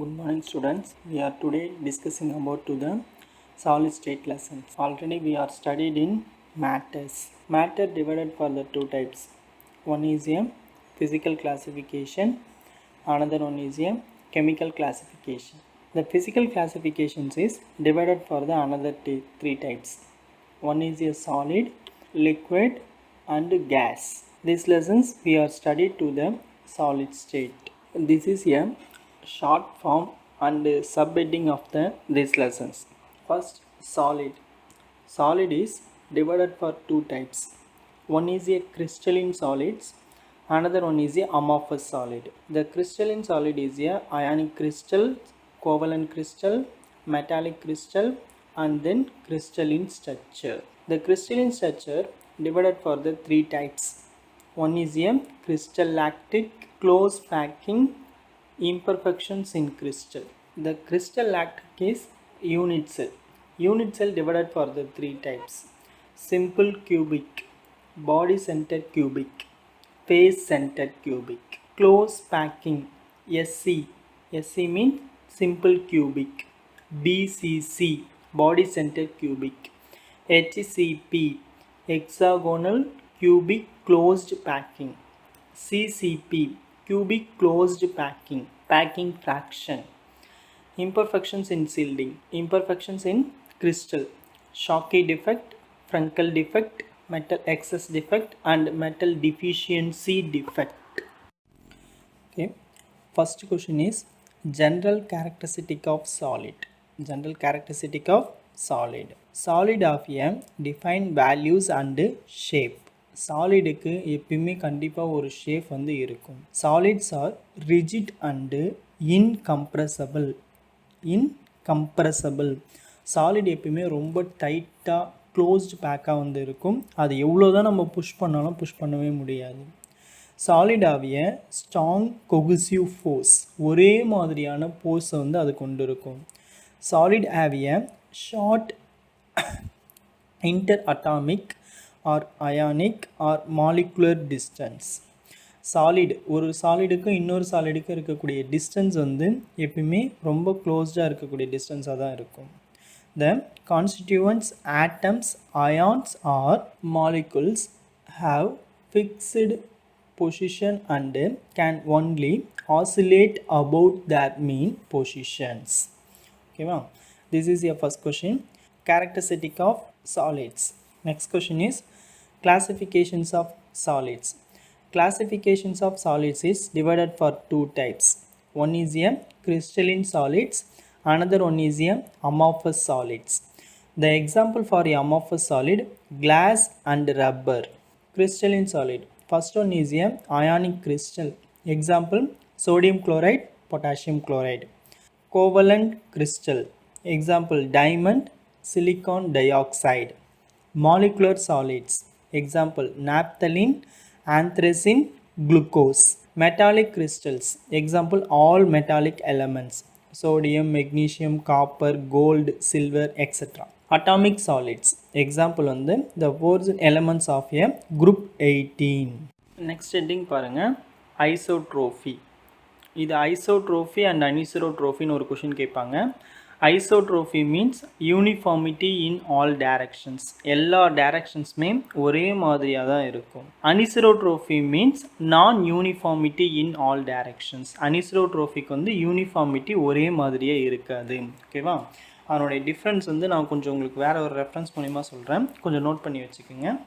Good morning students. We are today discussing about to the solid state lessons. Already we are studied in matters. Matter divided for the two types. One is a physical classification, another one is a chemical classification. The physical classifications is divided for the another three types. One is a solid, liquid and gas. These lessons we are studied to the solid state. This is a short form and subheading of these lessons. First, solid. Solid is divided for two types. One is a crystalline solids, another one is a amorphous solid. The crystalline solid is a ionic crystal, covalent crystal, metallic crystal and then crystalline structure. The crystalline structure divided for the three types. One is a crystal lactic, close packing, imperfections in crystal. The crystal lactic is unit cell. Unit cell divided for the three types. Simple cubic, body centered cubic, face centered cubic. Close packing, SC. SC means simple cubic. BCC, body centered cubic. HCP, hexagonal cubic closed packing. CCP, cubic closed packing, packing fraction. Imperfections in shielding, imperfections in crystal, Schottky defect, Frankel defect, metal excess defect and metal deficiency defect. Okay, first question is general characteristic of solid. General characteristic of solid. Solid of a defined values and shape. சாலிடுக்கு எப்பயுமே கண்டிப்பாக ஒரு shape வந்து இருக்கும். Solids are rigid and incompressible. Solid எப்பயுமே ரொம்ப டைட்டாக closed பேக்காக வந்து இருக்கும். அது எவ்வளோ தான் நம்ம புஷ் பண்ணாலும் புஷ் பண்ணவே முடியாது. சாலிட் ஆகிய ஸ்ட்ராங் கொகுசிவ் ஃபோர்ஸ், ஒரே மாதிரியான ஃபோர்ஸை வந்து அது கொண்டு இருக்கும். சாலிட் ஆகிய short interatomic or ionic or molecular distance. Solid, ஒரு சாலிடுக்கும் இன்னொரு சாலிடுக்கும் இருக்கக்கூடிய டிஸ்டன்ஸ் வந்து எப்பயுமே ரொம்ப க்ளோஸ்டாக இருக்கக்கூடிய டிஸ்டன்ஸாக தான் இருக்கும். The constituents atoms, ions or molecules have fixed position and can only oscillate about their mean positions. ஓகேவா, this is your first question, characteristic of solids. Next question is classifications of solids. Classifications of solids is divided for two types. One is a crystalline solids, another one is a amorphous solids. The example for a amorphous solid, glass and rubber. Crystalline solid, first one is a ionic crystal. Example, sodium chloride, potassium chloride. Covalent crystal, example, diamond, silicon dioxide. Molecular solids, example, naphthalene, anthracene, glucose. Metallic crystals, example, all metallic elements, sodium, magnesium, copper, gold, silver, etc. Atomic solids, example வந்து the four elements of a group 18. Next heading பாருங்க, isotropy. இது isotropy and anisotropy ஒரு question கேட்பாங்க. Isotropy means uniformity in all directions, எல்லா டைரக்ஷன்ஸுமே ஒரே மாதிரியாக தான் இருக்கும். Anisotropy means non uniformity in all directions. அனிசோட்ரோஃபிக்கு வந்து யூனிஃபார்மிட்டி ஒரே மாதிரியே இருக்காது. ஓகேவா, அதனுடைய டிஃப்ரென்ஸ் வந்து நான் கொஞ்சம் உங்களுக்கு வேறு ஒரு ரெஃபரன்ஸ் மூலிமா சொல்கிறேன், கொஞ்சம் நோட் பண்ணி வச்சுக்கோங்க.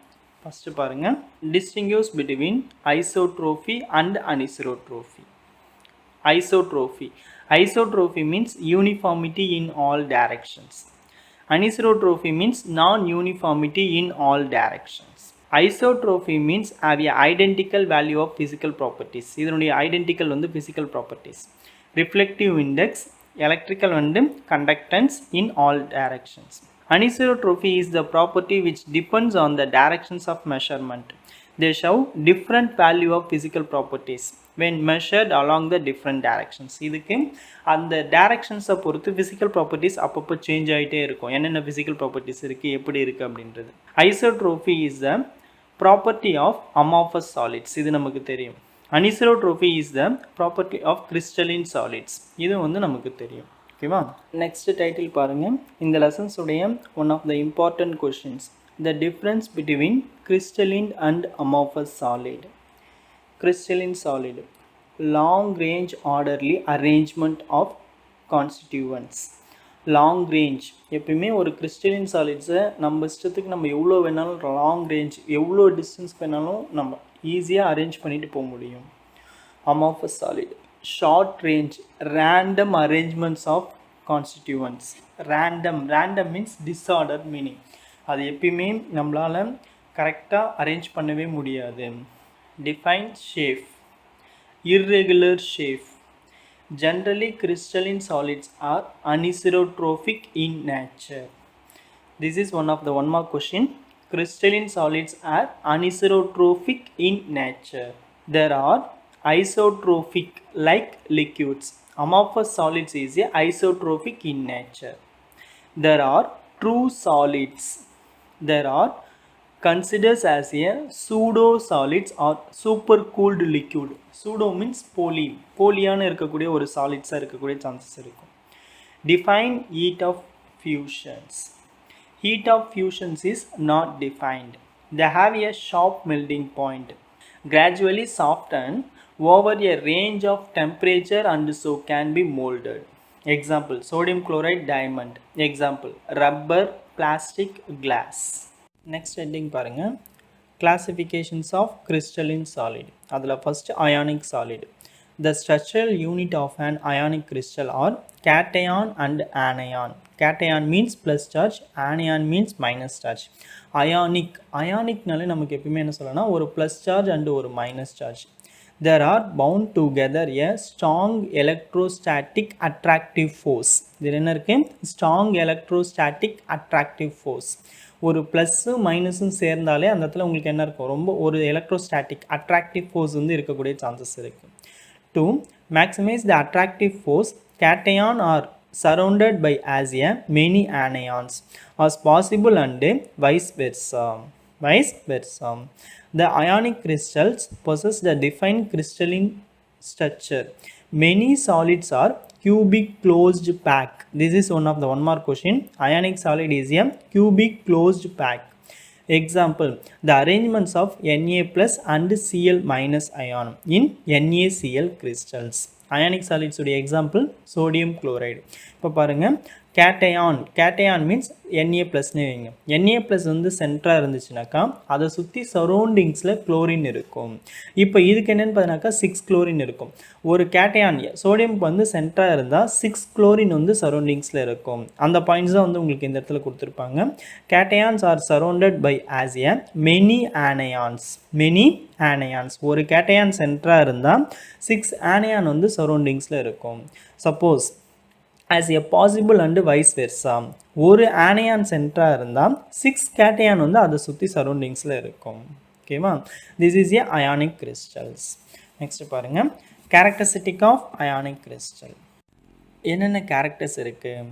ஃபஸ்ட்டு பாருங்கள், distinguish between isotropy and anisotropy. Isotropy. Isotropy means uniformity in all directions. Anisotropy means non-uniformity in all directions. Isotropy means have a identical value of physical properties. இதனுடைய identical வந்து physical properties. Reflective index, electrical and conductance in all directions. Anisotropy is the property which depends on the directions of measurement. They show different value of physical properties when measured along the different directions. இதுக்கு அந்த டைரக்ஷன்ஸை பொறுத்து physical properties அப்பப்போ change ஆகிட்டே இருக்கும். என்னென்ன physical properties இருக்குது, எப்படி இருக்குது அப்படின்றது. Isotropy is the property of amorphous solids, இது நமக்கு தெரியும். Anisotropy is the property of crystalline solids. இது வந்து நமக்கு தெரியும். ஓகேவா? நெக்ஸ்ட் டைட்டில் பாருங்கள். இந்த லெசன்ஸுடைய one of the important questions, the difference between crystalline and amorphous solid. Crystalline solid, long range orderly arrangement of constituents. Long range, எப்பயுமே ஒரு கிறிஸ்டலின் சாலிட்ஸை நம்ம இஷ்டத்துக்கு நம்ம எவ்வளோ வேணாலும் லாங் ரேஞ்ச், எவ்வளோ டிஸ்டன்ஸ் வேணாலும் நம்ம ஈஸியாக அரேஞ்ச் பண்ணிட்டு போக முடியும். Amorphous solid, short range random arrangements of constituents. Random means disorder meaning. அது எப்பயுமே நம்மளால் கரெக்டாக அரேஞ்ச் பண்ணவே முடியாது. Define shape, irregular shape. Generally, crystalline solids are anisotrophic in nature. This is one of the one mark question. Crystalline solids are anisotrophic in nature. There are isotrophic like liquids. Amorphous solids is a isotrophic in nature. There are true solids. There are considers as a pseudo solids or super cooled liquid. Pseudo means போலியான இருக்கக்கூடிய ஒரு சாலிட்ஸாக இருக்கக்கூடிய chances இருக்கும். Define heat of fusions. Heat of fusions is not defined. They have a sharp melting point, gradually soften over a range of temperature and so can be molded. Example, sodium chloride diamond. Example, rubber, plastic, glass. Next heading பாருங்கள், classifications of crystalline solid. அதில் first ionic solid. The structural unit of an ionic crystal are cation and anion. Cation means plus charge, anion means minus charge. அயானிக்னாலே நமக்கு எப்பயுமே என்ன சொல்லணும்னா ஒரு plus charge and ஒரு minus charge. There are bound together a strong electrostatic attractive force. இதில் என்ன இருக்கு? strong electrostatic attractive force. ஒரு ப்ளஸ்ஸும் மைனஸும் சேர்ந்தாலே அந்த இடத்துல உங்களுக்கு என்ன இருக்கும்? ரொம்ப ஒரு எலக்ட்ரோஸ்டாட்டிக் அட்ராக்டிவ் ஃபோர்ஸ் வந்து இருக்கக்கூடிய சான்சஸ் இருக்குது. To maximise the attractive force, cation are surrounded by as a many anions as possible and vice versa. The ionic crystals possess the defined crystalline structure. Many solids are cubic closed pack. This is one of the one mark question. Ionic solid is a cubic closed pack. Example, the arrangements of Na plus and Cl minus ion in NaCl crystals. Ionic solids உடைய example sodium chloride. இப்போ பாருங்கள், cation means Na ப்ளஸ்னு வைங்க. Na plus வந்து சென்டராக இருந்துச்சுனாக்கா அதை சுற்றி சரௌண்டிங்ஸில் chlorine இருக்கும். இப்போ இதுக்கு என்னென்னு பார்த்தீங்கன்னாக்கா 6 குளோரின் இருக்கும். ஒரு கேட்டயான் சோடியம் வந்து சென்டராக இருந்தால் 6 குளோரின் வந்து சரௌண்டிங்ஸில் இருக்கும். அந்த பாயிண்ட்ஸ் தான் வந்து உங்களுக்கு இந்த இடத்துல கொடுத்துருப்பாங்க. Cations are surrounded by as a many anions. ஒரு கேட்டயான் சென்டராக இருந்தால் 6 ஆனயான் வந்து சரௌண்டிங்ஸில் இருக்கும். Suppose as a possible and vice versa, ஒரு ஆனயான் சென்டராக இருந்தால் 6 கேட்டயான் வந்து அதை சுற்றி சரௌண்டிங்ஸில் இருக்கும். ஓகேவா? This is a ionic crystals. Next பாருங்கள், கேரக்டரிஸ்டிக் ஆஃப் அயானிக் கிறிஸ்டல். என்னென்ன கேரக்டர்ஸ் இருக்குது?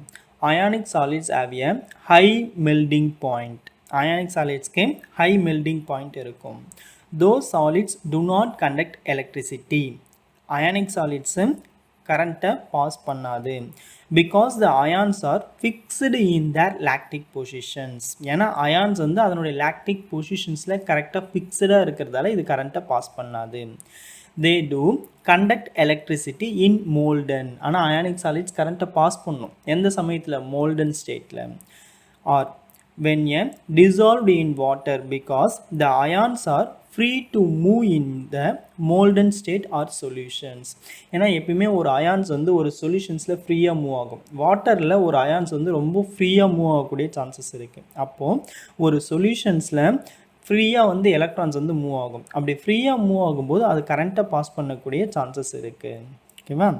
Ionic solids have a high melting point. Ionic சாலிட்ஸ்க்கு ஹை மெல்டிங் பாயிண்ட் இருக்கும். Those solids do not conduct electricity. Ionic solids கரண்ட்டை பாஸ் பண்ணாது. Because the ions are fixed in their lattice positions. ஏன்னா ions வந்து அதனுடைய lactic பொசிஷன்ஸில் கரெக்டாக ஃபிக்ஸ்டாக இருக்கிறதால இது கரண்ட்டை பாஸ் பண்ணாது. They do conduct electricity in molten. ஆனால் அயானிக் சாலிட்ஸ் கரண்ட்டை பாஸ் பண்ணும் எந்த சமயத்தில்? மோல்டன் ஸ்டேட்டில். Or when a dissolved in water because the ions are free to move in the molten state or solutions. ஏன்னா எப்பயுமே ஒரு அயான்ஸ் வந்து ஒரு சொல்யூஷன்ஸில் ஃப்ரீயாக மூவ் ஆகும். வாட்டரில் ஒரு அயான்ஸ் வந்து ரொம்ப ஃப்ரீயாக மூவ் ஆகக்கூடிய சான்சஸ் இருக்குது. அப்போது ஒரு சொல்யூஷன்ஸில் ஃப்ரீயாக வந்து எலக்ட்ரான்ஸ் வந்து மூவ் ஆகும். அப்படி ஃப்ரீயாக மூவ் ஆகும்போது அது கரண்ட்டை பாஸ் பண்ணக்கூடிய சான்சஸ் இருக்குது. ஓகேவா?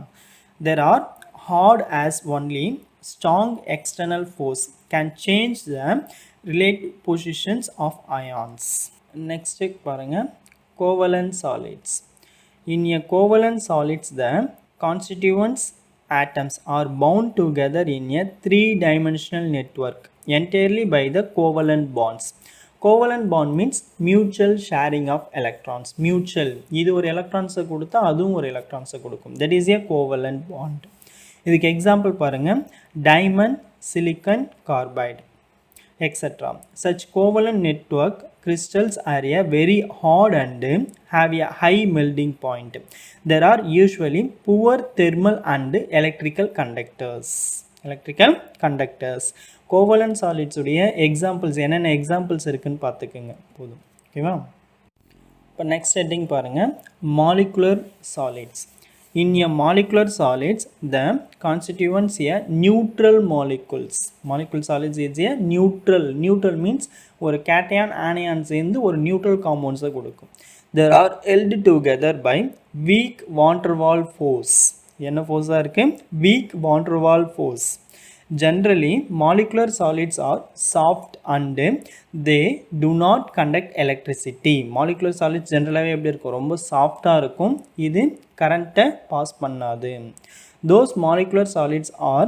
there are hard as only strong external force can change the relative positions of ions. Next பாருங்கள், covalent solids. In a covalent solids, the constituents atoms are bound together in a 3-dimensional network entirely by the covalent bonds. Covalent bond means mutual sharing of electrons. Mutual, இது ஒரு எலக்ட்ரான்ஸை கொடுத்தா அதுவும் ஒரு எலக்ட்ரான்ஸை கொடுக்கும். That is a covalent bond. இதுக்கு example பாருங்கள், diamond, silicon, carbide etc. Such covalent network crystals are a very hard and have a high melting point. There are usually poor thermal and electrical conductors. Covalent solids உடைய examples என்னென்ன examples இருக்குன்னு பார்த்துக்குங்க போதும். ஓகேவா? இப்போ next heading பாருங்கள், molecular solids. In a molecular solids, the constituents a neutral molecules. Molecular solids is a neutral. Neutral means ஒரு cation anion சேர்ந்து ஒரு neutral compounds கொடுக்கும். They are held together by weak van der Waals force. என்ன force இருக்கு? Weak van der Waals force. Generally, molecular solids are soft and they do not conduct electricity. Molecular solids generally எப்படி இருக்கும்? ரொம்ப சாஃப்டாக இருக்கும், இது கரண்ட்டை பாஸ் பண்ணாது. Those molecular solids are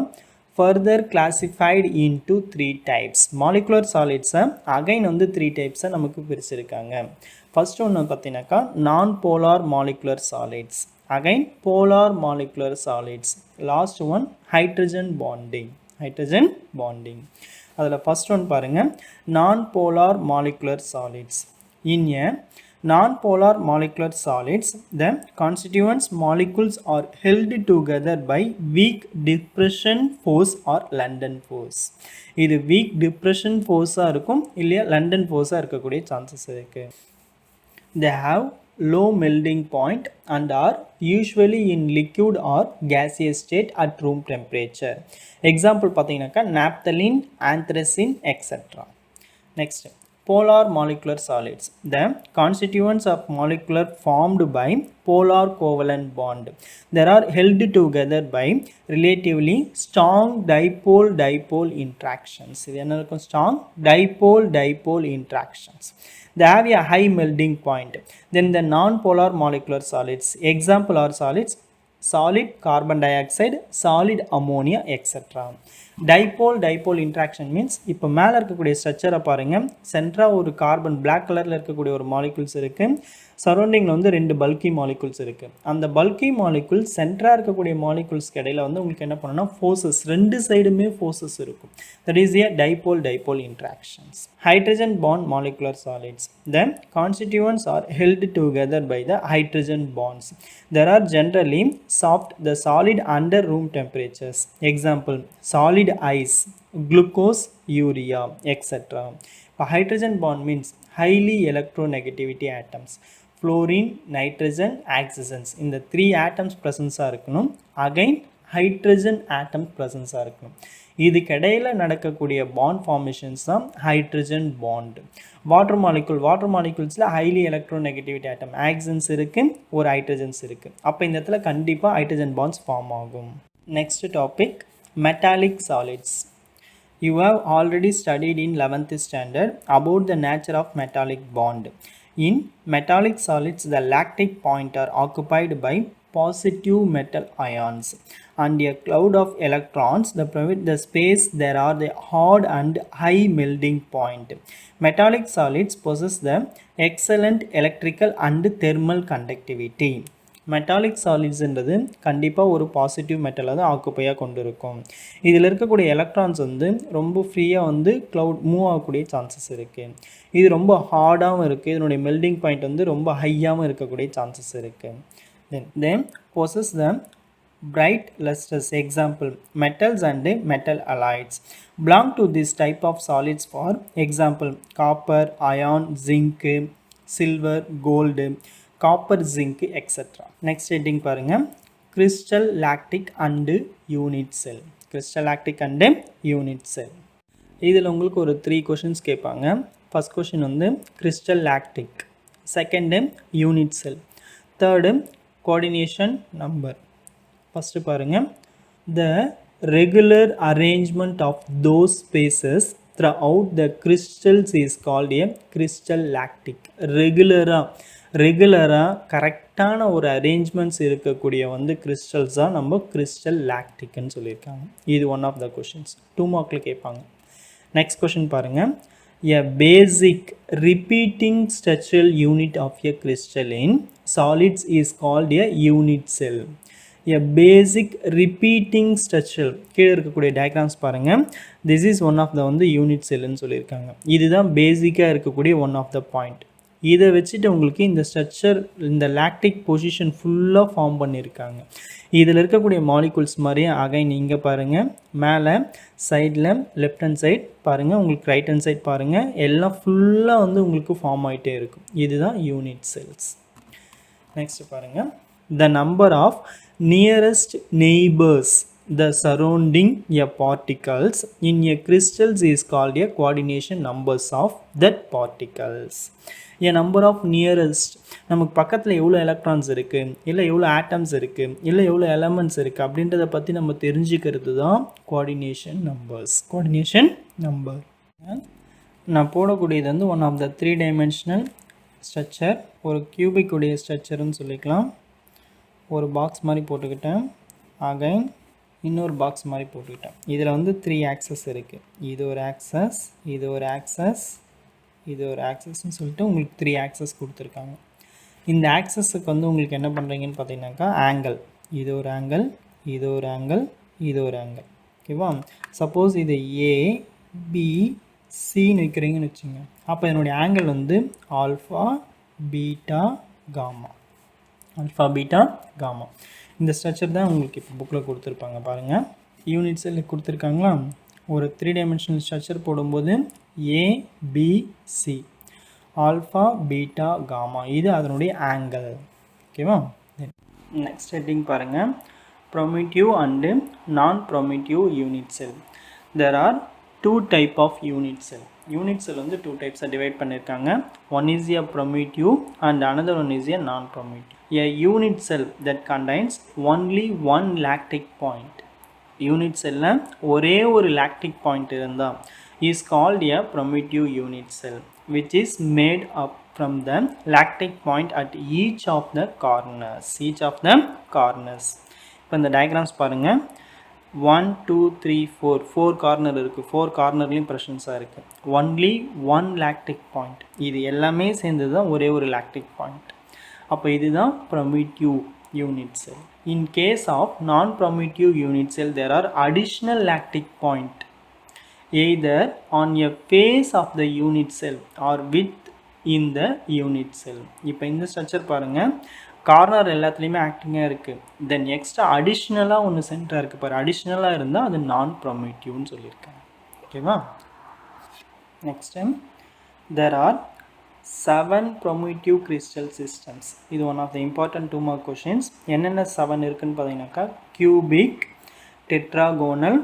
further classified into 3 types. Molecular solids again வந்து 3 types நமக்கு பிரிச்சிருக்காங்க. ஃபர்ஸ்ட் ஒன்று பார்த்தீங்கன்னாக்கா நான் polar molecular solids, again polar molecular solids, last one hydrogen bonding. அதில் ஃபர்ஸ்ட் ஒன் பாருங்கள், நான் polar molecular solids. In a non-polar molecular solids, the constituents molecules are held together by weak depression force or London force. இது weak depression force-ஆக இருக்கும், இல்லையா London force-ஆக இருக்கக்கூடிய chances இருக்குது. They have low melting point and are usually in liquid or gaseous state at room temperature. Example பார்த்தீங்கன்னாக்கா naphthalene, anthracene etc. Next, polar molecular solids. The constituents of molecular formed by polar covalent bond. They are held together by relatively strong dipole-dipole interactions. இது என்ன இருக்கும்? Strong dipole-dipole interactions. They have a high melting point. Then the non-polar molecular solids. Example are solids, solid carbon dioxide, solid ammonia etc. Dipole interaction means இப்போ மேலே இருக்கக்கூடிய ஸ்ட்ரக்சரை பாருங்கள், சென்டராக ஒரு கார்பன் பிளாக் கலரில் இருக்கக்கூடிய ஒரு மாலிகுல்ஸ் இருக்குது, சரௌண்டிங்கில் வந்து 2 பல்கி மாலிகுல்ஸ் இருக்குது. அந்த பல்கி மாலிகுல்ஸ் சென்டராக இருக்கக்கூடிய மாலிகுல்ஸ்க்கு இடையில் வந்து உங்களுக்கு என்ன பண்ணணும்னா ஃபோர்ஸஸ், 2 சைடுமே ஃபோர்ஸஸ் இருக்கும். That is A dipole interactions. Hydrogen bond molecular solids. The constituents are held together by the hydrogen bonds. There are generally soft, the solid under room temperatures. Example, solid ice, glucose, urea etc. Hydrogen bond means highly electronegativity atoms. Fluorine, nitrogen, oxygens. இந்த 3 atoms presence-ஆக இருக்கணும். Again, hydrogen atom presence-ஆக இருக்கணும். இதுக்கிடையில் நடக்கக்கூடிய bond formations தான் hydrogen bond. Water மாலிகுல்ஸில் highly electronegativity atom oxygens இருக்குது, ஒரு hydrogens இருக்குது. அப்போ இந்த இடத்துல கண்டிப்பாக ஹைட்ரஜன் பாண்ட்ஸ் ஃபார்ம் ஆகும். Next topic, metallic solids. You have already studied in 11th standard about the nature of metallic bond. In metallic solids, the lactic point are occupied by positive metal ions and a cloud of electrons that provide the space. There are the hard and high melting point. Metallic solids possess the excellent electrical and thermal conductivity. Metallic சாலிட்ஸ்ன்றது கண்டிப்பாக ஒரு positive மெட்டலை தான் ஆக்குப்பையாக கொண்டு இருக்கும். இதில் இருக்கக்கூடிய electrons வந்து ரொம்ப ஃப்ரீயாக வந்து க்ளவுட் மூவ் ஆகக்கூடிய சான்சஸ் இருக்குது. இது ரொம்ப ஹார்டாகவும் இருக்குது, இதனுடைய மெல்டிங் பாயிண்ட் வந்து ரொம்ப ஹையாகவும் இருக்கக்கூடிய சான்சஸ் இருக்குது. தென் possess the bright lustrous. Example, metals and metal halides belong to this type of solids. For example, copper, iron, zinc, silver, gold, copper, zinc etc. Next heading பாருங்க, crystal lactic and unit cell. crystal lactic and unit cell. இதில் உங்களுக்கு ஒரு 3 questions கேட்பாங்க. First question வந்து crystal lactic, second unit cell, third coordination number. First பாருங்கள், the regular arrangement of those spaces throughout the crystals is called a crystal lactic. ரெகுலராக கரெக்டான ஒரு arrangements இருக்கக்கூடிய வந்து கிறிஸ்டல்ஸ் தான் நம்ம கிறிஸ்டல் லாக்டிக்னு சொல்லியிருக்காங்க. இது ஒன் ஆஃப் த கொஷின்ஸ், 2 மார்க்கில் கேட்பாங்க. நெக்ஸ்ட் கொஷின் பாருங்கள், A basic repeating structural unit of a crystal in solids is called a unit cell. A basic repeating structural கீழே இருக்கக்கூடிய டயக்ராம்ஸ் பாருங்கள். This is one of the வந்து unit செல்லுன்னு சொல்லியிருக்காங்க. இதுதான் பேசிக்காக இருக்கக்கூடிய ஒன் ஆஃப் த பாயிண்ட். இதை வச்சுட்டு உங்களுக்கு இந்த ஸ்ட்ரக்சர் இந்த லாக்டிக் பொசிஷன் ஃபுல்லாக ஃபார்ம் பண்ணியிருக்காங்க. இதில் இருக்கக்கூடிய மாலிகுல்ஸ் மாதிரியே அகைன் இங்கே பாருங்கள், மேலே சைடில் லெஃப்ட் ஹேண்ட் சைட் பாருங்கள், உங்களுக்கு ரைட் ஹேண்ட் சைட் பாருங்கள், எல்லாம் ஃபுல்லாக வந்து உங்களுக்கு ஃபார்ம் ஆகிட்டே இருக்கும். இதுதான் யூனிட் செல்ஸ். நெக்ஸ்ட் பாருங்கள், the number of nearest neighbours the surrounding a particles in a crystals is called a coordination numbers of that particles. A number of nearest, நமக்கு பக்கத்தில் எவ்வளோ எலக்ட்ரான்ஸ் இருக்குது, இல்லை எவ்வளோ ஆட்டம்ஸ் இருக்குது, இல்லை எவ்வளோ எலமெண்ட்ஸ் இருக்குது அப்படின்றத பற்றி நம்ம தெரிஞ்சுக்கிறது தான் கோஆர்டினேஷன் நம்பர்ஸ். கோஆர்டினேஷன் நம்பர் நான் போடக்கூடியது வந்து one of the 3 dimensional structure, ஒரு கியூபிக் உடைய ஸ்ட்ரக்சர்னு சொல்லிக்கலாம். ஒரு பாக்ஸ் மாதிரி போட்டுக்கிட்டேன், அகைன் இன்னொரு பாக்ஸ் மாதிரி போட்டுக்கிட்டேன். இதில் வந்து 3 ஆக்சஸ் இருக்குது. இது ஒரு ஆக்சஸ், இது ஒரு ஆக்சஸ், இது ஒரு ஆக்சஸ்ன்னு சொல்லிட்டு உங்களுக்கு 3 ஆக்சஸ் கொடுத்துருக்காங்க. இந்த ஆக்சஸுக்கு வந்து உங்களுக்கு என்ன பண்ணுறீங்கன்னு பார்த்தீங்கன்னாக்கா ஆங்கிள், இது ஒரு ஆங்கிள், இது ஒரு ஆங்கிள், இது ஒரு ஆங்கிள். ஓகேவா? சப்போஸ் இது ஏபிசின்னு வைக்கிறீங்கன்னு வச்சுங்க, அப்போ என்னுடைய ஆங்கிள் வந்து alpha beta gamma, alpha beta gamma. இந்த ஸ்ட்ரக்சர் தான் உங்களுக்கு இப்போ புக்கில் கொடுத்துருப்பாங்க பாருங்கள். யூனிட் செல்லுக்கு கொடுத்துருக்காங்களா, ஒரு 3 dimensional ஸ்ட்ரக்சர் போடும்போது ஏபிசி ஆல்ஃபா பீட்டா காமா, இது அதனுடைய ஆங்கிள். ஓகேவா? நெக்ஸ்ட் ஹெட்டிங் பாருங்கள், primitive and non primitive unit cell. There are 2 type of unit cell. Unit cell வந்து 2 types டிவைட் பண்ணியிருக்காங்க. One is a primitive and another one is a non-primitive. A unit cell that contains only one lactic point. Unit செல்லில் ஒரே ஒரு lactic point இருந்தால் is called a primitive unit cell which is made up from the lactic point at each of the corners. Each of the corners. இப்போ இந்த diagrams பாருங்கள், 1 2 3 4 corner இருக்குது. 4 கார்னர்லேயும் ப்ரெஷன்ஸாக இருக்குது. Only one lactic point. இது எல்லாமே சேர்ந்து தான் ஒரே ஒரு லாக்டிக் பாயிண்ட். அப்போ இதுதான் primitive unit cell. In case of non-primitive unit cell, there are additional lactic point either on a face of the unit cell or within the unit cell. இப்போ இந்த ஸ்ட்ரக்சர் பாருங்கள், கார்னர் எல்லாத்துலேயுமே ஆக்டிங்காக இருக்குது. தென் extra அடிஷ்னலாக ஒன்று சென்டராக இருக்குது பாரு, அடிஷ்னலாக இருந்தால் அது நான் ப்ரொமிட்டிவ்னு சொல்லியிருக்காங்க. ஓகேவா? Next time there are 7 primitive crystal systems. இது one of the important 2 mark questions. என்னென்ன 7 இருக்குன்னு பார்த்தீங்கன்னாக்கா cubic, tetragonal,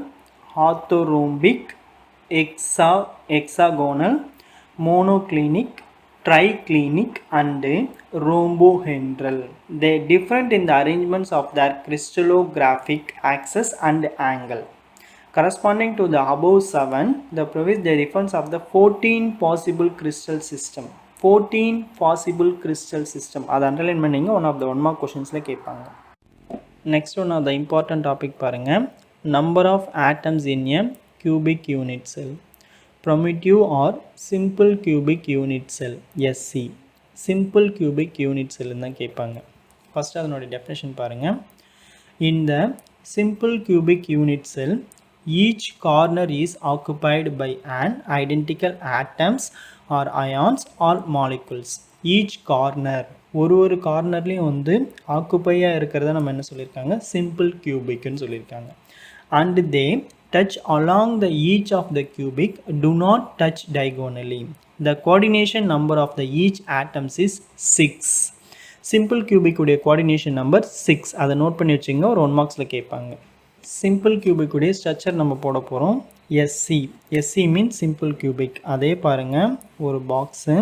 orthorhombic, hexagonal, monoclinic, triclinic and rhombohedral. They different in the arrangements of their crystallographic axis and angle. Corresponding to the above 7, the provides the difference of the 14 possible crystal system. 14 possible crystal system. அது underline பண்ணிங்க, one of the 1 mark கொஷின்ஸில் கேட்பாங்க. Next one of the important topic பாருங்கள், number of atoms in a cubic unit cell. Primitive or simple cubic unit cell, SC. Simple cubic unit cell தான் கேட்பாங்க. First அதனுடைய definition பாருங்கள். In the simple cubic unit cell, each corner is occupied by an identical atoms or ions or molecules. Each corner, ஒரு கார்னர்லேயும் வந்து ஆக்குப்பையாக இருக்கிறத நம்ம என்ன சொல்லியிருக்காங்க, சிம்பிள் கியூபிக்னு சொல்லியிருக்காங்க. And they touch along the each of the cubic, do not touch diagonally. The coordination number of the each atoms is 6. Simple cubic உடைய coordination number 6. அதை note பண்ணி வச்சுங்க, ஒரு 1 marksல கேட்பாங்க. Simple cubic உடைய ஸ்ட்ரக்சர் நம்ம போட போகிறோம், SC. SC means simple cubic. அதே பாருங்கள், ஒரு பாக்ஸு,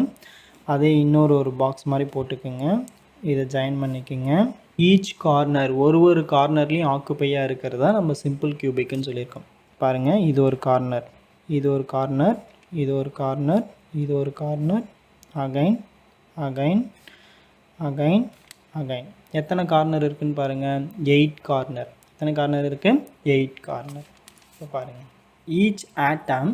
அதே இன்னொரு பாக்ஸ் மாதிரி போட்டுக்குங்க, இதை ஜாயின் பண்ணிக்கோங்க. ஈச் கார்னர், ஒரு கார்னர்லேயும் ஆக்குப்பையாக இருக்கிறதா நம்ம சிம்பிள் கியூபிக்னு சொல்லியிருக்கோம். பாருங்கள், இது ஒரு கார்னர், இது ஒரு கார்னர், இது ஒரு கார்னர், இது ஒரு corner, again again again again. எத்தனை கார்னர் இருக்குதுன்னு பாருங்கள், 8 கார்னர். எத்தனை கார்னர் இருக்குது, 8 கார்னர். இப்போ பாருங்கள், each atom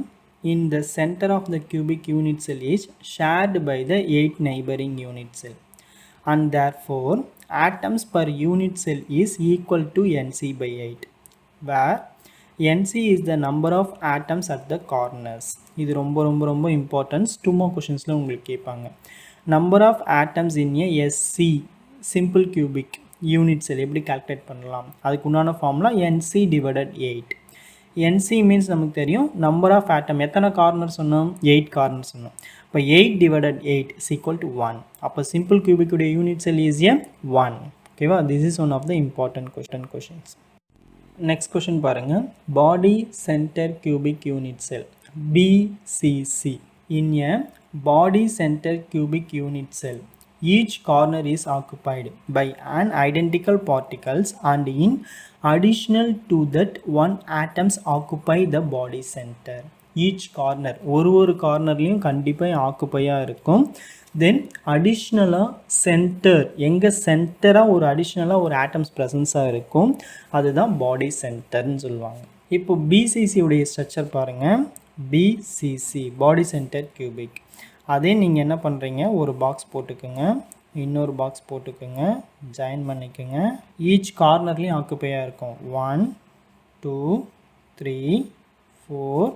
in the center of the cubic unit cell is shared by the 8 neighboring unit cell, and therefore atoms per unit cell is equal to Nc by 8, where Nc is the number of atoms at the corners. இது ரொம்ப important. 2 more questionsல உங்களுக்கு கேட்பாங்க. Number of atoms in a SC simple cubic unit cell எப்படி calculate பண்ணலாம், அதுக்கு உண்டான formula Nc divided 8. Nc means நமக்கு தெரியும் number of atom, எத்தனை கார்னர் சொன்னோம், 8 கார்னர் சொன்னோம். இப்போ 8 divided 8 is equal to 1. அப்போ simple cubic உடைய unit cell is a 1. ஓகேவா, this is one of the important questions. Next question பாருங்க, body center cubic unit cell BCC. In a body center cubic unit cell, each corner is occupied by an identical particles, and in additional to that one atoms occupy the body center. Each corner, ஒரு கார்னர்லையும் கண்டிப்பாக ஆக்குப்பையாக இருக்கும். தென் அடிஷ்னலாக centre, எங்கே சென்டராக ஒரு அடிஷ்னலாக ஒரு atoms ப்ரெசன்ஸாக இருக்கும், அதுதான் பாடி சென்டர்னு சொல்லுவாங்க. இப்போ பிசிசி உடைய ஸ்ட்ரக்சர் பாருங்கள், பிசிசி பாடி சென்டர் கியூபிக். அதே நீங்கள் என்ன பண்ணுறீங்க, ஒரு பாக்ஸ் போட்டுக்குங்க, இன்னொரு பாக்ஸ் போட்டுக்குங்க, ஜாயின் பண்ணிக்கோங்க. ஈச் கார்னர்லேயும் ஆக்குப்பையாக இருக்கும். 1 2 3 4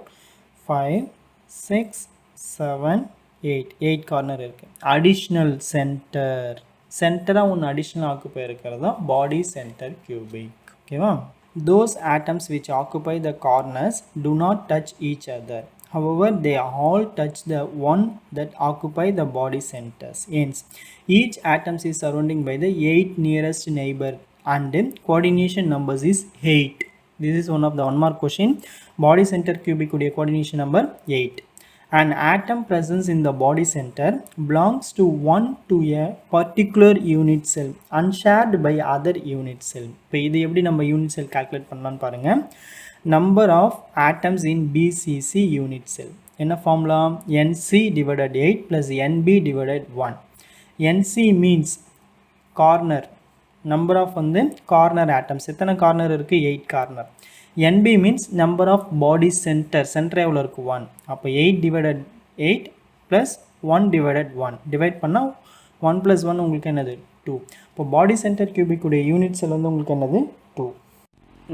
5 6 7 8 கார்னர் இருக்குது. அடிஷ்னல் சென்டராக ஒன்று அடிஷ்னல் ஆக்குப்பை இருக்கிறது தான் பாடி சென்டர் கியூபிக். ஓகேவா, those atoms which occupy the corners do not touch each other. However, they all touch the one that occupy the body centers. Hence, each atom is surrounding by the 8 nearest neighbor, and coordination numbers is 8. This is one of the 1 mark question. Body center cubic உடைய coordination number 8. An atom presence in the body center belongs to a particular unit cell unshared by other unit cell. இப்போ இது எப்படி நம்ம unit cell calculate பண்ணலாம்னு பாருங்க. Number of atoms in BCC unit cell என்ன formula, Nc divided 8 plus Nb divided 1. Nc means corner, number of வந்து corner atoms, எத்தனை corner இருக்குது, 8 corner. NB means number of body center, centre எவ்வளோ இருக்குது, 1. அப்போ 8 divided 8 plus 1 divided 1 divide பண்ணால் 1 plus 1 உங்களுக்கு என்னது, 2. இப்போ பாடி சென்டர் கியூபிக் உடைய யூனிட் செல் வந்து உங்களுக்கு என்னது, 2.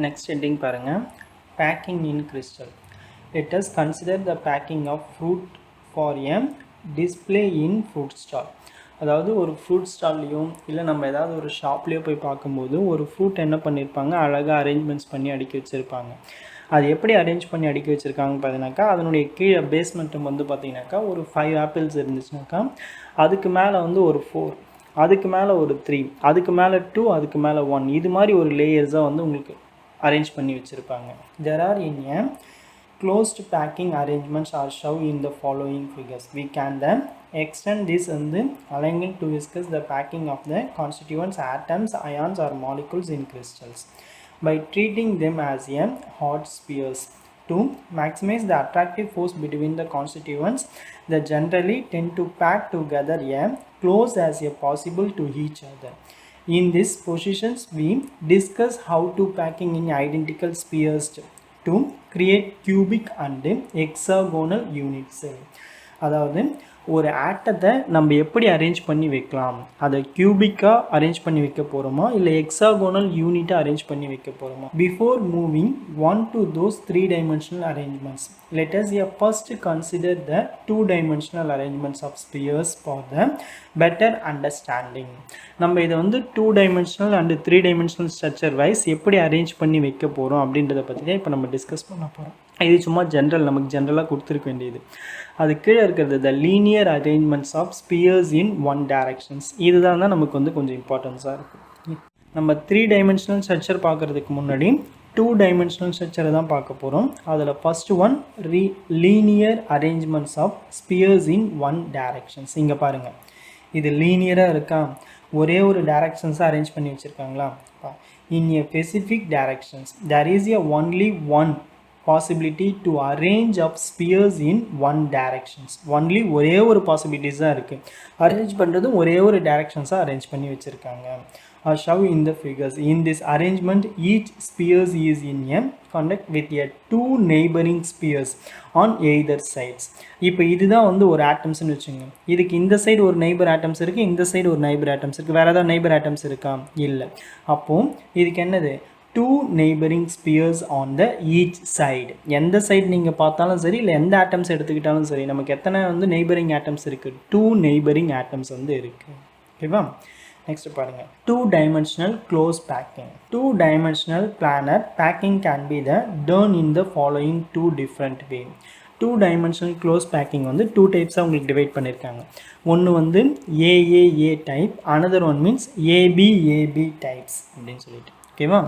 நெக்ஸ்ட் ஹெட்டிங் பாருங்கள், packing in crystal. Let us consider the packing of fruit for a display in fruit stall. அதாவது ஒரு ஃப்ரூட் ஸ்டால்லையும் இல்லை நம்ம ஏதாவது ஒரு ஷாப்லேயோ போய் பார்க்கும்போது ஒரு ஃப்ரூட் என்ன பண்ணியிருப்பாங்க, அழகாக அரேஞ்ச்மெண்ட்ஸ் பண்ணி அடுக்கி வச்சுருப்பாங்க. அது எப்படி அரேஞ்ச் பண்ணி அடுக்கி வச்சுருக்காங்க பார்த்தீங்கன்னாக்கா, அதனுடைய கீழே பேஸ்மெண்ட்டும் வந்து பார்த்திங்கனாக்கா ஒரு 5 ஆப்பிள்ஸ் இருந்துச்சுனாக்கா, அதுக்கு மேலே வந்து ஒரு 4, அதுக்கு மேலே ஒரு 3, அதுக்கு மேலே 2, அதுக்கு மேலே 1, இது மாதிரி ஒரு லேயர்ஸாக வந்து உங்களுக்கு அரேஞ்ச் பண்ணி வச்சுருப்பாங்க. There are in a closed packing arrangements are shown in the following figures. We can then extend this and the alignment to discuss the packing of the constituents, atoms, ions or molecules in crystals by treating them as a hot spheres. To maximize the attractive force between the constituents, they generally tend to pack together as close as possible to each other. In these positions, we discuss how to packing in identical spheres to create cubic and hexagonal unit cell. அதாவது ஒரு ஆட்டத்தை நம்ம எப்படி arrange பண்ணி வைக்கலாம், அதை கியூபிக்காக arrange பண்ணி வைக்க போகிறோமா இல்லை ஹெக்ஸாகோனல் யூனிட்டாக அரேஞ்ச் பண்ணி வைக்க போகிறோமா. Before moving on to those 3 dimensional arrangements, let us first consider the 2 dimensional arrangements of spheres for the better understanding. நம்ம இதை வந்து 2 dimensional and 3 dimensional structure wise எப்படி அரேஞ்ச் பண்ணி வைக்க போகிறோம் அப்படின்றத பற்றி தான் இப்போ நம்ம டிஸ்கஸ் பண்ண போகிறோம். இது சும்மா ஜென்ரல், நமக்கு ஜென்ரலாக கொடுத்துருக்க வேண்டியது. அது கீழே இருக்கிறது the linear arrangements of spheres in 1 directions. இதுதான் தான் நமக்கு வந்து கொஞ்சம் இம்பார்ட்டன்ஸாக இருக்குது. நம்ம 3 dimensional ஸ்ட்ரக்சர் பார்க்குறதுக்கு முன்னாடி 2 dimensional ஸ்ட்ரக்சரை தான் பார்க்க போகிறோம். அதில் first one linear arrangements of spheres in 1 directions. இங்கே பாருங்கள், இது லீனியராக இருக்கா, ஒரே ஒரு டைரக்ஷன்ஸாக அரேஞ்ச் பண்ணி வச்சுருக்காங்களா. In a specific directions there is a only one possibility to arrange of spheres in 1 directions. Only ஒரே ஒரு பாசிபிலிட்டிஸ் தான் இருக்குது. அரேஞ்ச் பண்ணுறதும் ஒரே ஒரு டைரக்ஷன்ஸாக அரேஞ்ச் பண்ணி வச்சுருக்காங்க. are shown in the figures. In this arrangement, each spheres is in a contact with a two neighboring spheres on either sides. இப்போ இதுதான் வந்து ஒரு ஆட்டம்ஸ்னு வச்சுங்க. இதுக்கு இந்த சைடு ஒரு நெய்பர் ஆட்டம்ஸ் இருக்குது, இந்த சைடு ஒரு நெய்பர் ஆட்டம்ஸ் இருக்குது. வேறு ஏதாவது நெய்பர் ஆட்டம்ஸ் இருக்கா? இல்லை. அப்போது இதுக்கு என்னது? Two neighbouring spheres on the each side. எந்த சைடு நீங்கள் பார்த்தாலும் சரி, இல்லை எந்த ஆட்டம்ஸ் எடுத்துக்கிட்டாலும் சரி, நமக்கு எத்தனை வந்து நெய்பரிங் ஆட்டம்ஸ் இருக்குது? டூ நெய்பரிங் ஆட்டம்ஸ் வந்து இருக்குது. ஓகேவா? நெக்ஸ்ட் பாருங்கள், two dimensional close packing. Two dimensional planar packing can be done in the following two different way. Two dimensional close packing வந்து டூ டைப்ஸாக உங்களுக்கு டிவைட் பண்ணியிருக்காங்க. ஒன்று வந்து AAA type, another one means ABAB types அப்படின்னு சொல்லிட்டு. ஓகேவா?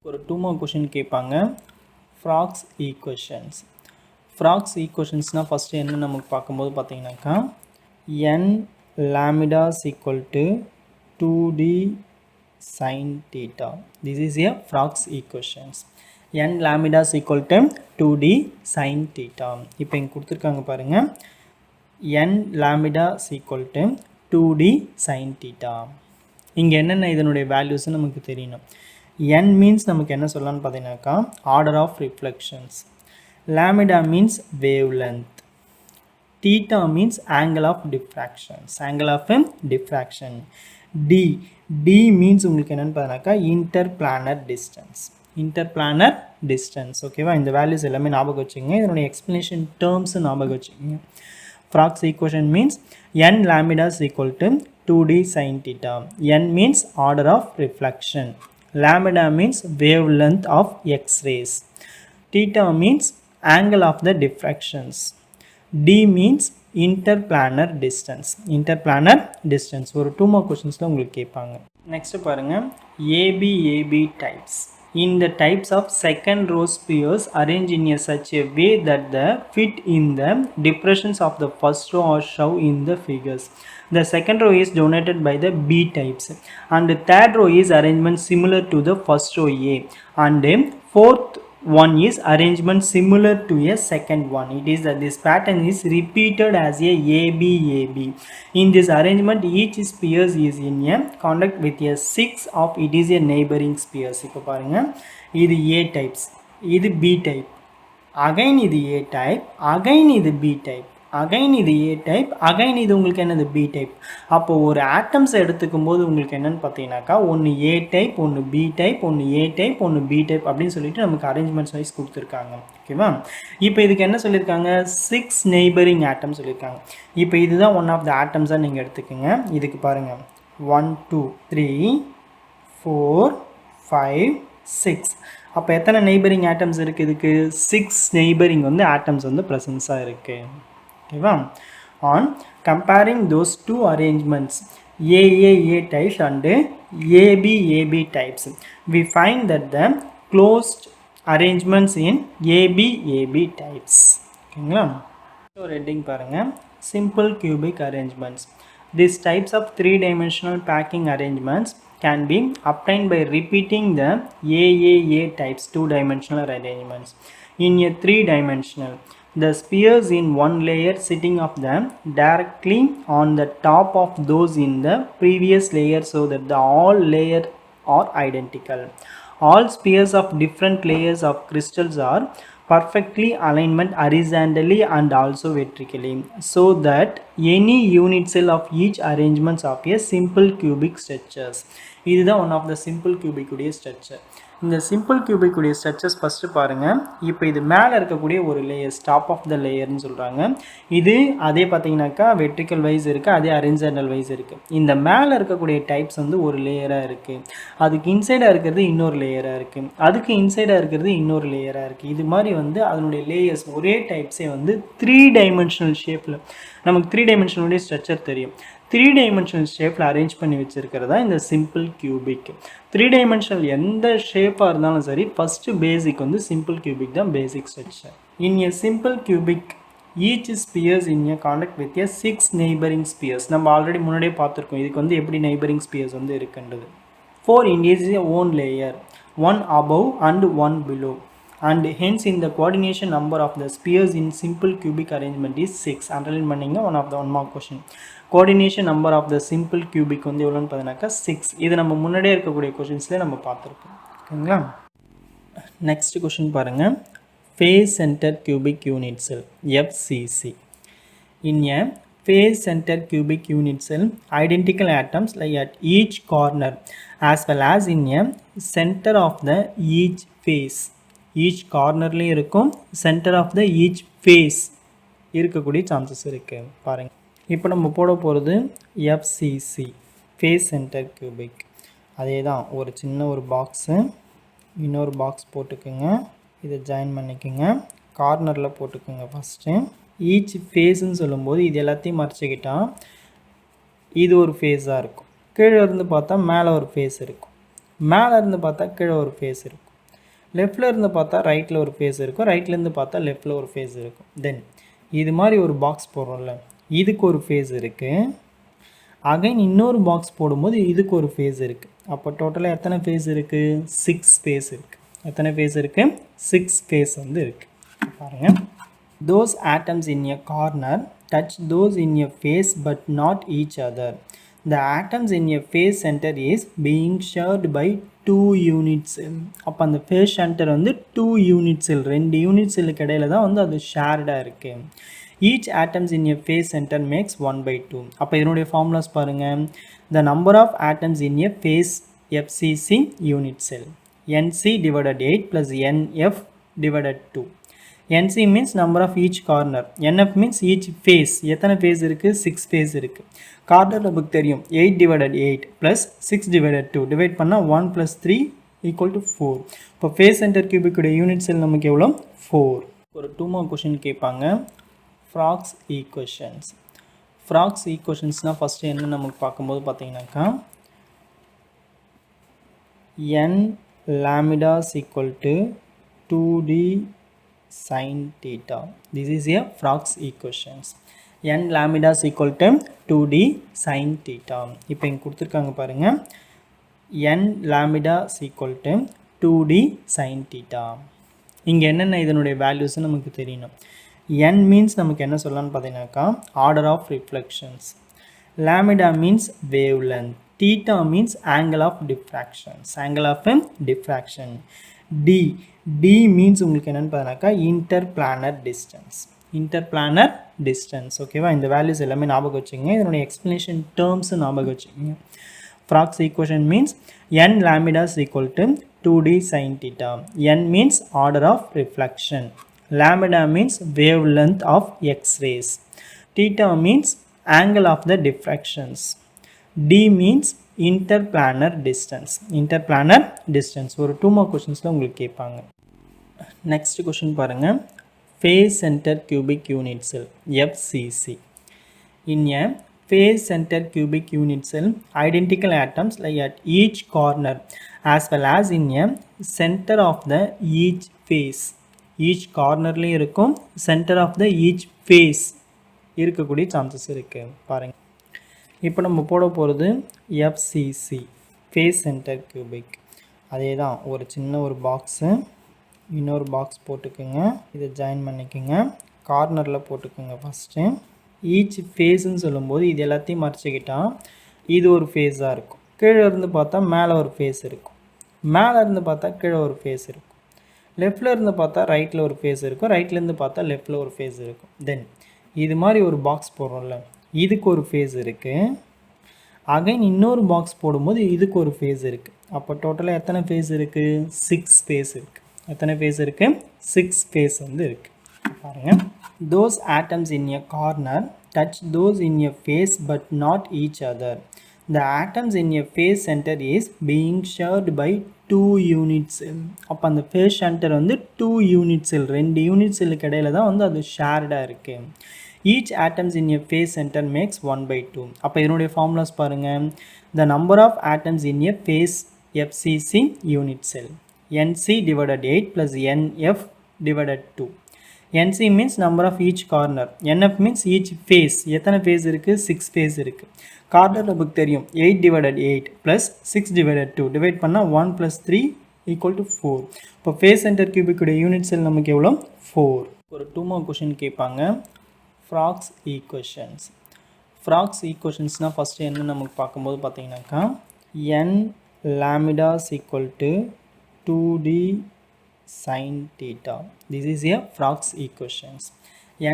ஒரு 2 மார்க் கொஷின் கேட்பாங்க, ஃப்ராக்ஸ் ஈக்குவேஷன்ஸ். ஃப்ராக்ஸ் ஈக்குவேஷன்ஸ்னால் ஃபஸ்ட்டு என்ன நமக்கு பார்க்கும்போது பார்த்தீங்கன்னாக்கா, n lambda is equal to 2d sin theta. This is a Frog's equations. n lambda is equal to 2d sin theta. இப்போ இங்கே கொடுத்துருக்காங்க பாருங்கள், n lambda is equal to 2d sin theta. இங்கே என்னென்ன இதனுடைய வேல்யூஸ்ன்னு நமக்கு தெரியணும். n மீன்ஸ் நமக்கு என்ன சொல்லலாம்னு பார்த்தீங்கன்னாக்கா, order of reflections. lambda means wavelength. theta means angle of diffractions, angle of diffraction. D means உங்களுக்கு என்னன்னு பார்த்தீங்கன்னாக்கா interplanar distance, interplanar distance. ஓகேவா? இந்த வேல்யூஸ் எல்லாமே ஞாபகம் வச்சுங்க. இதனுடைய எக்ஸ்பிளனேஷன் டேர்ம்ஸ் ஞாபகம் வச்சுங்க. Frog's equation means n lambda is equal to 2d sin theta. n means order of reflection, lambda means wavelength of X-rays, theta means angle of the diffractions, D means interplanar distance. Interplanar distance ஒரு 2 mark கொஸ்டின்ஸில் உங்களுக்கு கேட்பாங்க. Next பாருங்கள், ABAB types. In the types of second row spheres arranged in a such a way that the fit in the depressions of the first row are shown in the figures. The second row is dominated by the B types and the third row is arrangement similar to the first row A and fourth one is arrangement similar to a second one. It is that this pattern is repeated as a ABAB. In this arrangement, each sphere is in a contact with a 6 of it is a neighboring spheres. இப்போ பாருங்க, இது A types, இது B type, again இது A type, again இது B type, again இது ஏ type, again இது உங்களுக்கு என்னது பி டைப். அப்போது ஒரு ஆட்டம்ஸை எடுத்துக்கும் போது உங்களுக்கு என்னென்னு பார்த்தீங்கன்னாக்கா, ஒன்று ஏ டைப், ஒன்று பி டைப், ஒன்று ஏ டைப், ஒன்று பி டைப் அப்படின்னு சொல்லிட்டு நமக்கு அரேஞ்ச்மெண்ட்ஸ் வைஸ் கொடுத்துருக்காங்க. ஓகேவா? இப்போ இதுக்கு என்ன சொல்லியிருக்காங்க, 6 நெய்பரிங் ஆட்டம் சொல்லியிருக்காங்க. இப்போ இதுதான் ஒன் ஆஃப் த ஆட்டம்ஸாக நீங்கள் எடுத்துக்கோங்க. இதுக்கு பாருங்கள், 1 2 3 4 5 6. அப்போ எத்தனை நெய்பரிங் ஆட்டம்ஸ் இருக்குது? இதுக்கு 6 நெய்பரிங் வந்து ஆட்டம்ஸ் வந்து ப்ரெசன்ஸாக இருக்குது. ஓகேவா? on comparing those two arrangements AAA types and ABAB types, we find that the closed arrangements in ABAB types. ஓகேங்களா? ஸோ ரெட்டிங் பாருங்கள், simple cubic arrangements. These types of three-dimensional packing arrangements can be obtained by repeating the AAA types two-dimensional arrangements in a three-dimensional. The spheres in one layer sitting of them directly on the top of those in the previous layer so that the all layers are identical. All spheres of different layers of crystals are perfectly alignment horizontally and also vertically so that any unit cell of each arrangements of a simple cubic structures. இதுதான் one of the simple cubic உடைய structure. இந்த simple cubic உடைய structures first பாருங்கள். இப்போ இது மேலே இருக்கக்கூடிய ஒரு லேயர்ஸ், டாப் ஆஃப் த லேயர்னு சொல்கிறாங்க. இது அதே பார்த்தீங்கன்னாக்கா வெர்டிக்கல் வைஸ் இருக்குது, அதே ஹரிசாண்டல் வைஸ் இருக்குது. இந்த மேலே இருக்கக்கூடிய டைப்ஸ் வந்து ஒரு லேயராக இருக்குது, அதுக்கு இன்சைடாக இருக்கிறது இன்னொரு லேயராக இருக்குது, அதுக்கு இன்சைடாக இருக்கிறது இன்னொரு லேயராக இருக்குது. இது மாதிரி வந்து அதனுடைய லேயர்ஸ் ஒரே டைப்ஸே வந்து 3 டைமென்ஷனல் ஷேப்பில், நமக்கு 3 டைமென்ஷனுடைய ஸ்ட்ரக்சர் தெரியும், 3 டைமென்ஷனல் ஷேப்பில் அரேஞ்ச் பண்ணி வச்சுருக்கிறதா இந்த சிம்பிள் கியூபிக். 3 டைமென்ஷனல் எந்த ஷேப்பாக இருந்தாலும் சரி, ஃபஸ்ட்டு பேசிக் வந்து சிம்பிள் கியூபிக் தான் பேசிக் structure. In a simple cubic each Spears in a contact with a 6 neighbouring Spears. நம்ம ஆல்ரெடி முன்னாடியே பார்த்துருக்கோம் இதுக்கு வந்து எப்படி நெய்பரிங் ஸ்பியர்ஸ் வந்து இருக்குன்றது. 4 இண்டியஸ் எ own layer, 1 above and 1 below. and hence in the coordination number of the spheres in simple cubic arrangement is 6. Underline பண்ணிங்க one of the one mark question. coordination number of the simple cubic வந்து எவ்வளோன்னு பார்த்தீங்கன்னாக்கா 6. இது நம்ம முன்னாடியே இருக்கக்கூடிய கொஷின்ஸ்லேயே நம்ம பார்த்துருக்கோம். ஓகேங்களா? நெக்ஸ்ட் கொஷின் பாருங்கள். face center cubic unit cell FCC. In a face center cubic unit cell, identical atoms lie at each corner as well as in a center of the each face. each cornerலையும் இருக்கும், center of the each face இருக்கக்கூடிய chances இருக்குது. பாருங்கள், இப்போ நம்ம போட போகிறது FCC face center cubic. அதே தான், ஒரு சின்ன ஒரு பாக்ஸு, இன்னொரு பாக்ஸ் போட்டுக்குங்க, இதை ஜாயின் பண்ணிக்கோங்க, கார்னரில் போட்டுக்கோங்க. ஃபஸ்ட்டு ஈச் ஃபேஸுன்னு சொல்லும்போது இது எல்லாத்தையும் மறைச்சிக்கிட்டால் இது ஒரு ஃபேஸாக இருக்கும். கீழே இருந்து பார்த்தா மேலே ஒரு ஃபேஸ் இருக்கும், மேலே இருந்து பார்த்தா கீழே ஒரு ஃபேஸ் இருக்கும், லெஃப்டில் இருந்து பார்த்தா ரைட்டில் ஒரு ஃபேஸ் இருக்கும், ரைட்லேருந்து பார்த்தா லெஃப்டில் ஒரு ஃபேஸ் இருக்கும். தென் இது மாதிரி ஒரு பாக்ஸ் போடுறோம்ல, இதுக்கு ஒரு ஃபேஸ் இருக்குது. அகைன் இன்னொரு பாக்ஸ் போடும்போது இதுக்கு ஒரு ஃபேஸ் இருக்குது. அப்போ டோட்டலாக எத்தனை ஃபேஸ் இருக்குது? 6 ஃபேஸ் இருக்குது. எத்தனை ஃபேஸ் இருக்குது? 6 ஃபேஸ் வந்து இருக்குது. பாருங்கள், those atoms in a corner touch those in a face but not each other. The atoms in a face center is being shared by 2 unit cell. அப்போ அந்த ஃபேஸ் சென்டர் வந்து 2 unit cell, 2 unit செல்லுக்கு இடையில தான் வந்து அது ஷேர்டாக இருக்குது. Each atoms in a face centre makes 1/2. அப்போ இதனுடைய ஃபார்முலாஸ் பாருங்கள். The number of atoms in a face FCC unit cell NC divided 8 plus NF divided 2. NC means number of each corner, NF means each face. எத்தனை face இருக்குது? 6 face இருக்குது. Corner நமக்கு தெரியும், 8 divided 8 plus 6 divided 2 divide பண்ணால் 1 plus 3 equal to 4. இப்போ face centre கியூபிக்குடைய unit cell நமக்கு எவ்வளோ? 4. ஒரு 2 மார்க் கொஷின் கேட்பாங்க, ஃப்ராக்ஸ் ஈக்குவேஷன்ஸ். ஃப்ராக்ஸ் ஈக்குவேஷன்ஸ்னால் ஃபஸ்ட்டு என்ன நமக்கு பார்க்கும்போது பார்த்தீங்கன்னாக்கா, n lambda is equal to 2d sin theta. This is a Frogs equations. n lambda is equal to 2d sin theta. இப்போ இங்கே கொடுத்துருக்காங்க பாருங்கள், n lambda is equal to 2d sin theta. இங்கே என்னென்ன இதனுடைய வேல்யூஸ் நமக்கு தெரியணும். n மீன்ஸ் நமக்கு என்ன சொல்லலாம்னு பார்த்தீங்கன்னாக்கா order of reflections, lambda means wavelength, theta means angle of diffractions, angle of diffraction. D means உங்களுக்கு என்னன்னு பார்த்தீங்கன்னாக்கா interplanar distance, interplanar distance. ஓகேவா? இந்த வேல்யூஸ் எல்லாமே ஞாபகம் வச்சுங்க, இதனுடைய எக்ஸ்பிளனேஷன் டேர்ம்ஸ் ஞாபகம் வச்சுங்க. Frogs equation means n lambda is equal to 2d sin theta. n means order of reflection, lambda means wavelength of X-rays, theta means angle of the diffractions, D means interplanar distance, interplanar distance. ஒரு 2 mark கொஷின்ஸில் உங்களுக்கு கேட்பாங்க. Next question பாருங்கள், face centre cubic unit cell FCC. In a face centre cubic unit cell, identical atoms lie at each corner as well as in a centre of the each face. Each கார்னர்லேயும் இருக்கும், centre of the each face இருக்கக்கூடிய chances இருக்குது. பாருங்கள், இப்போ நம்ம போட போகிறது FCC face centre cubic. அதே தான், ஒரு சின்ன ஒரு பாக்ஸு, இன்னொரு பாக்ஸ் போட்டுக்குங்க, இதை ஜாயின் பண்ணிக்கோங்க, கார்னரில் போட்டுக்கோங்க. ஃபஸ்ட்டு ஈச் ஃபேஸுன்னு சொல்லும்போது இது எல்லாத்தையும் மறைச்சிக்கிட்டால் இது ஒரு ஃபேஸாக இருக்கும். கீழே இருந்து பார்த்தா மேலே ஒரு ஃபேஸ் இருக்கும், மேலே இருந்து பார்த்தா கீழே ஒரு ஃபேஸ் இருக்கும், லெஃப்டில் இருந்து பார்த்தா ரைட்டில் ஒரு ஃபேஸ் இருக்கும், ரைட்லேருந்து பார்த்தா லெஃப்டில் ஒரு ஃபேஸ் இருக்கும். தென் இது மாதிரி ஒரு பாக்ஸ் போடுறோம்ல, இதுக்கு ஒரு ஃபேஸ் இருக்குது. அகைன் இன்னொரு பாக்ஸ் போடும்போது இதுக்கு ஒரு ஃபேஸ் இருக்குது. அப்போ டோட்டலாக எத்தனை ஃபேஸ் இருக்குது? 6 ஃபேஸ் இருக்குது. எத்தனை ஃபேஸ் இருக்குது? 6 ஃபேஸ் வந்து இருக்குது. பாருங்கள், those atoms in a corner touch those in a face but not each other. The atoms in a face center is being shared by 2 unit cell. அப்போ அந்த ஃபேஸ் சென்டர் வந்து 2 unit cell, 2 unit செல்லுக்கு இடையில தான் வந்து அது ஷேர்டாக இருக்குது. Each atoms in a phase center makes 1/2. அப்போ இதனுடைய ஃபார்முலாஸ் பாருங்கள். The number of atoms in a phase FCC unit cell NC divided 8 plus NF divided 2. NC means number of each corner, NF means each face. எத்தனை face இருக்குது? 6 face இருக்குது. Corner நமக்கு தெரியும், 8 divided 8 plus 6 divided 2 divide பண்ணால் 1 plus 3 equal to 4. இப்போ face centre கியூபிக்குடைய unit cell நமக்கு எவ்வளோ 4. ஒரு 2 மார்க் கொஷின் கேட்பாங்க. Bragg's equations. ஃப்ராக்ஸ் ஈக்குவேஷன்ஸ்னால் ஃபஸ்ட்டு என்ன நமக்கு பார்க்கும்போது பார்த்தீங்கன்னாக்கா n lambdas equal to 2d sin theta. This is a Frogs equations.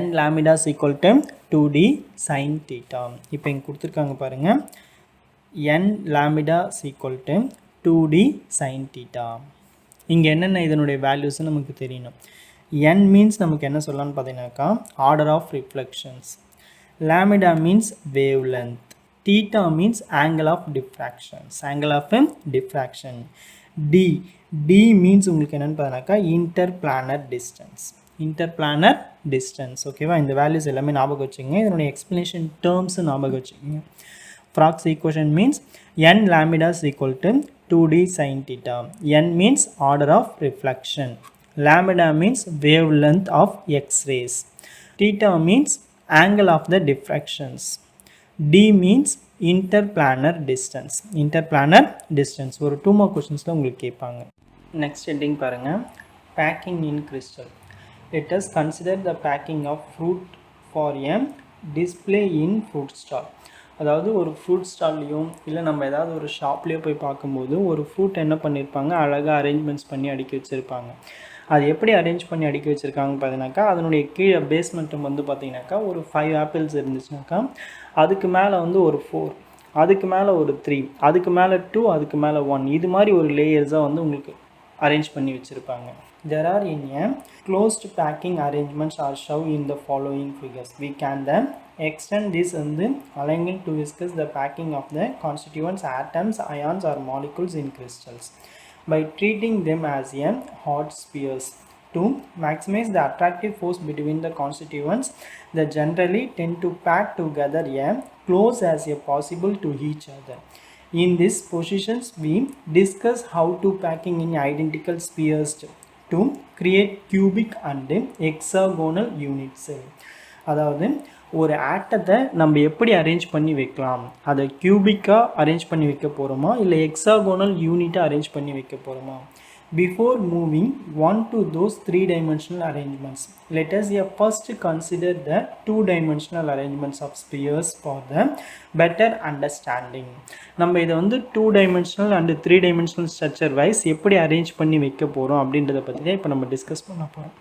n lambdas equal to 2d sin theta. இப்போ இங்கே கொடுத்துருக்காங்க பாருங்கள், n lambdas equal to 2d sin theta. இங்கே என்னென்ன இதனுடைய வேல்யூஸ் நமக்கு தெரியணும். n மீன்ஸ் நமக்கு என்ன சொல்லலாம்னு பார்த்தீங்கன்னாக்கா order of reflections. lambda means wavelength. theta means angle of diffractions, angle of diffraction. D means உங்களுக்கு என்னன்னு பார்த்தீங்கன்னாக்கா interplanar distance, interplanar distance. ஓகேவா, இந்த வேல்யூஸ் எல்லாமே ஞாபகம் வச்சுங்க. இதனுடைய எக்ஸ்பிளனேஷன் டேர்ம்ஸ் ஞாபகம் வச்சுங்க. Frogs equation means n lambdas equal to 2d sin theta. n means order of reflection. Lambda means wavelength of X-rays. Theta means angle of the diffractions. D means interplanar distance. Interplanar distance ஒரு 2 mark கொஸ்டின்ஸில் உங்களுக்கு கேட்பாங்க. Next heading பாருங்கள், packing in crystal. Let us consider the packing of fruit for a display in fruit stall. அதாவது ஒரு fruit ஸ்டால்லையும் இல்லை நம்ம ஏதாவது ஒரு ஷாப்லேயோ போய் பார்க்கும்போது ஒரு ஃப்ரூட் என்ன பண்ணியிருப்பாங்க, அழகாக அரேஞ்ச்மெண்ட்ஸ் பண்ணி அடுக்கி வச்சுருப்பாங்க. அது எப்படி அரேஞ்ச் பண்ணி அடுக்கி வச்சுருக்காங்க பார்த்தீங்கன்னாக்கா அதனுடைய கீழே பேஸ்மெண்ட்டும் வந்து பார்த்திங்கனாக்கா ஒரு 5 ஆப்பிள்ஸ் இருந்துச்சுனாக்கா அதுக்கு மேலே வந்து ஒரு 4, அதுக்கு மேலே ஒரு 3, அதுக்கு மேலே 2, அதுக்கு மேலே 1, இது மாதிரி ஒரு லேயர்ஸாக வந்து உங்களுக்கு அரேஞ்ச் பண்ணி வச்சுருப்பாங்க. There are in a closed packing arrangements are shown in the following figures. We can then extend this and then alignment to discuss the packing of the constituents, atoms, ions or molecules in crystals by treating them as a hot spheres. To maximize the attractive force between the constituents, they generally tend to pack together as close as possible to each other. In these positions, we discuss how to packing in identical spheres to create cubic and hexagonal unit cell. அதாவது ஒரு ஆட்டத்தை நம்ம எப்படி arrange பண்ணி வைக்கலாம், அதை கியூபிக்காக arrange பண்ணி வைக்க போகிறோமா இல்லை ஹெக்ஸாகோனல் யூனிட்டாக அரேஞ்ச் பண்ணி வைக்க போகிறோமா. Before moving on to those 3-dimensional arrangements, let us first consider the 2-dimensional arrangements of spheres for the better understanding. நம்ம இதை வந்து 2-dimensional and 3-dimensional structure wise எப்படி அரேஞ்ச் பண்ணி வைக்க போகிறோம் அப்படின்றத பற்றி தான் இப்போ நம்ம டிஸ்கஸ் பண்ண போகிறோம்.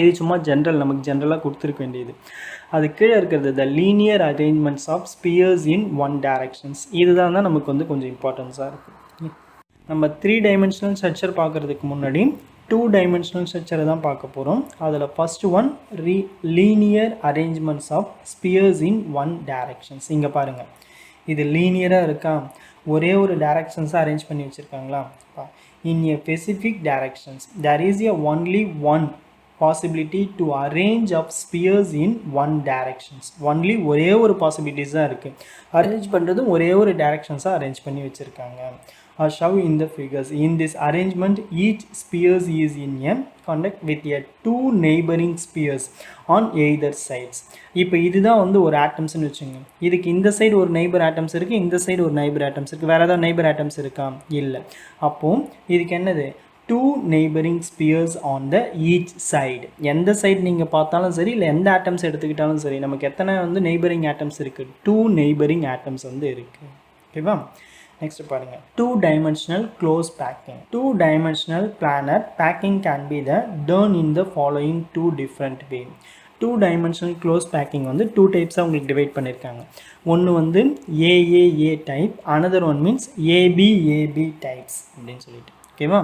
இது சும்மா ஜென்ரல், நமக்கு ஜென்ரலாக கொடுத்துருக்க வேண்டியது. அது கீழே இருக்கிறது the linear arrangements of spheres in 1 directions. இதுதான் தான் நமக்கு வந்து கொஞ்சம் இம்பார்ட்டன்ஸாக இருக்குது. நம்ம 3-dimensional ஸ்ட்ரக்சர் பார்க்குறதுக்கு முன்னாடி 2-dimensional ஸ்ட்ரக்சரை தான் பார்க்க போகிறோம். அதில் first one linear arrangements of spheres in 1 directions. இங்கே பாருங்கள், இது லீனியராக இருக்கா, ஒரே ஒரு டைரக்ஷன்ஸாக அரேஞ்ச் பண்ணி வச்சுருக்காங்களா. In a specific directions there is a only one possibility to arrange of spheres in 1 directions. only ஒரே ஒரு பாசிபிலிட்டிஸ் தான் இருக்குது. அரேஞ்ச் பண்ணுறது ஒரே ஒரு டைரக்ஷன்ஸாக அரேஞ்ச் பண்ணி வச்சுருக்காங்க. are shown in the figures. In this arrangement, each spheres is in a contact with a 2 neighboring spheres on either sides. இப்போ இதுதான் வந்து ஒரு ஆட்டம்ஸ்னு வச்சுங்க. இதுக்கு இந்த சைடு ஒரு நெய்பர் ஆட்டம்ஸ் இருக்குது, இந்த சைடு ஒரு நெய்பர் ஆட்டம்ஸ் இருக்குது. வேறு ஏதாவது நெய்பர் ஆட்டம்ஸ் இருக்கா? இல்லை. அப்போது இதுக்கு என்னது, 2 neighboring spheres on the each side. எந்த சைடு நீங்கள் பார்த்தாலும் சரி, இல்லை எந்த ஆட்டம்ஸ் எடுத்துக்கிட்டாலும் சரி, நமக்கு எத்தனை வந்து நெய்பரிங் ஆட்டம்ஸ் இருக்குது, 2 neighboring ஆட்டம்ஸ் வந்து இருக்குது. ஓகேவா, நெக்ஸ்ட் பாருங்கள், 2-dimensional close packing. 2-dimensional planar packing can be done in the following 2 different way. 2-dimensional close packing வந்து 2 டைப்ஸாக உங்களுக்கு டிவைட் பண்ணியிருக்காங்க. ஒன்று வந்து AAA type, another one means ABAB types அப்படின்னு சொல்லிட்டு. ஓகேவா,